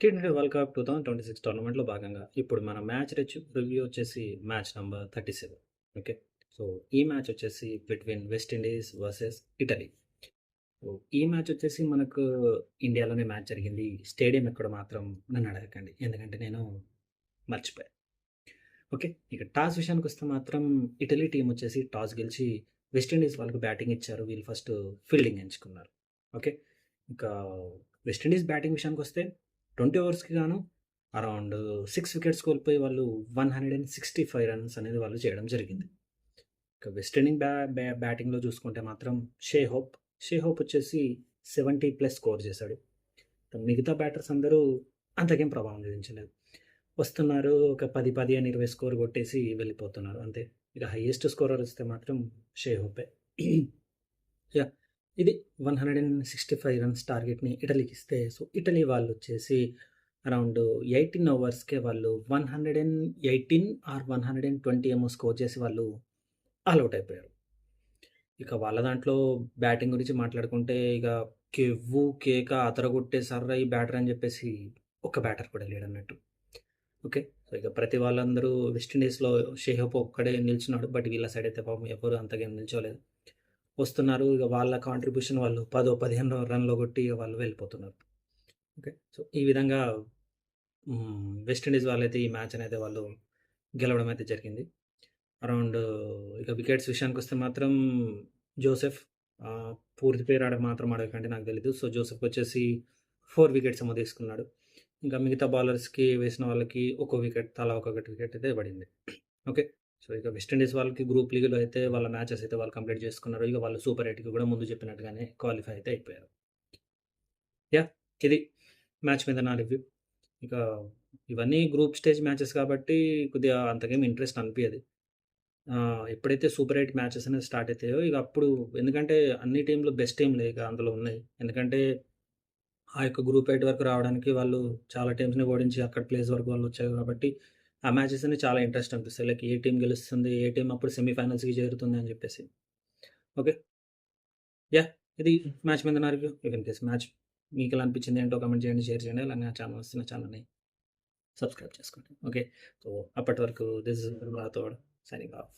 T20 world cup 2026 టోర్నమెంట్‌లో భాగంగా ఇప్పుడు మన మ్యాచ్ రివ్యూ వచ్చేసి మ్యాచ్ నంబర్ 37. ఓకే. సో, ఈ మ్యాచ్ వచ్చేసి between west Indies versus Italy. So, ఈ మ్యాచ్ వచ్చేసి మనకు ఇండియాలోనే మ్యాచ్ జరిగింది. స్టేడియం ఎక్కడో మాత్రం నన్ను అడగకండి. ఎందుకంటే నేను మర్చిపోయా. ఓకే. ఇక టాస్ విషయానికొస్తే మాత్రం ఇటలీ టీమ్ వచ్చేసి టాస్ గెలిచి వెస్ట్ ఇండీస్ వాళ్ళకి బ్యాటింగ్ ఇచ్చారు. వీళ్ళు ఫస్ట్ ఫీల్డింగ్ ఎంచుకున్నారు. ఓకే. ఇంకా వెస్ట్ ఇండీస్ బ్యాటింగ్ విషయానికొస్తే 20 ఓవర్స్‌కి గాను అరౌండ్ 6 వికెట్స్ కోల్పోయి వాళ్ళు 165 రన్స్ అనేది వాళ్ళు చేయడం జరిగింది. ఇక వెస్ట్ ఇండీస్ బ్యాటింగ్‌లో చూసుకుంటే మాత్రం షే హోప్ వచ్చేసి 70+ స్కోర్ చేశాడు. మిగతా బ్యాటర్స్ అందరూ అంతకేం ప్రభావం చూపించలేదు. వస్తున్నారు ఒక 10, 15, 20 స్కోర్ కొట్టేసి వెళ్ళిపోతున్నారు అంతే. ఇక హైయెస్ట్ స్కోరర్ వస్తే మాత్రం షే హోపే. యాహ్! ఇది 165 రన్స్ టార్గెట్‌ని ఇటలీకి ఇస్తే, సో, ఇటలీ వాళ్ళొచ్చేసి అరౌండ్ 18 ఓవర్స్‌కే వాళ్ళు 118 ఆర్ 120 ఏమో స్కోర్ చేసి వాళ్ళు ఆల్ ఔట్ అయిపోయారు. ఇక వాళ్ళ దాంట్లో బ్యాటింగ్ గురించి మాట్లాడుకుంటే ఇక కెవ్వు, కేక అదరగొట్టేసార్రా ఈ బ్యాటర్ అని చెప్పేసి ఒక్క బ్యాటర్ కూడా లేడన్నట్టు. ఓకే. సో, ఇక ప్రతి వాళ్ళందరూ వెస్ట్ ఇండీస్‌లో షేహోప్ ఒక్కడే నిల్చున్నాడు. బట్ వీళ్ళ సైడ్ అయితే పాపం ఎవరు అంతగా ఏం నిల్చోలేదు. వస్తున్నారు. ఇక వాళ్ళ కాంట్రిబ్యూషన్ వాళ్ళు 10, 15 రన్‌లో కొట్టి ఇక వాళ్ళు వెళ్ళిపోతున్నారు. ఓకే. సో, ఈ విధంగా వెస్ట్ ఇండీస్ వాళ్ళైతే ఈ మ్యాచ్ అనేది వాళ్ళు గెలవడం అయితే జరిగింది. అరౌండ్ ఇక వికెట్స్ విషయానికొస్తే మాత్రం జోసెఫ్ పూర్తి పేరు మాత్రం అడగకండి నాకు తెలీదు. సో, జోసెఫ్ వచ్చేసి 4 వికెట్స్ ఏమో తీసుకున్నాడు. ఇంకా మిగతా బౌలర్స్‌కి వేసిన వాళ్ళకి ఒక్కో వికెట్ తలా ఒక్కొక్కటి వికెట్ అయితే పడింది. ఓకే. సో, ఇక వెస్ట్ ఇండీస్ వాళ్ళకి గ్రూప్ లీగ్‌లో అయితే వాళ్ళ మ్యాచెస్ అయితే వాళ్ళు కంప్లీట్ చేసుకున్నారు. ఇక వాళ్ళు సూపర్ 8కి కూడా ముందు చెప్పినట్టుగానే క్వాలిఫై అయితే అయిపోయారు. యాహ్! ఇది మ్యాచ్ మీద నా రివ్యూ. ఇక ఇవన్నీ గ్రూప్ స్టేజ్ మ్యాచెస్ కాబట్టి కొద్దిగా అంతకేమి ఇంట్రెస్ట్ అనిపియదు. ఎప్పుడైతే సూపర్ 8 మ్యాచెస్ అనేది స్టార్ట్ అయితాయో ఇక అప్పుడు ఎందుకంటే అన్ని టీమ్‌లు బెస్ట్ టీమ్‌లే ఇక అందులో ఉన్నాయి. ఎందుకంటే ఆ యొక్క గ్రూప్ 8 వరకు రావడానికి వాళ్ళు చాలా టీమ్స్‌ని ఓడించి అక్కడ ప్లేస్ వరకు వాళ్ళొచ్చారు కాబట్టి, ఆ మ్యాచెస్ అన్ని చాలా ఇంట్రెస్ట్ అనిపిస్తాయి. లైక్ ఏ టీమ్ గెలుస్తుంది? ఏ టీమ్ అప్పుడు సెమీఫైనల్స్‌కి చేరుతుంది అని చెప్పేసి. ఓకే. యాహ్! ఇది మ్యాచ్ మీద నా review. If in case match మీకెలా అనిపించింది ఏంటో కామెంట్ చేయండి, షేర్ చేయండి. అలానే నా ఛానల్ వస్తే నా ఛానల్‌ని సబ్స్క్రైబ్ చేసుకోండి. ఓకే. సో, అప్పటి వరకు this is Rathod signing off.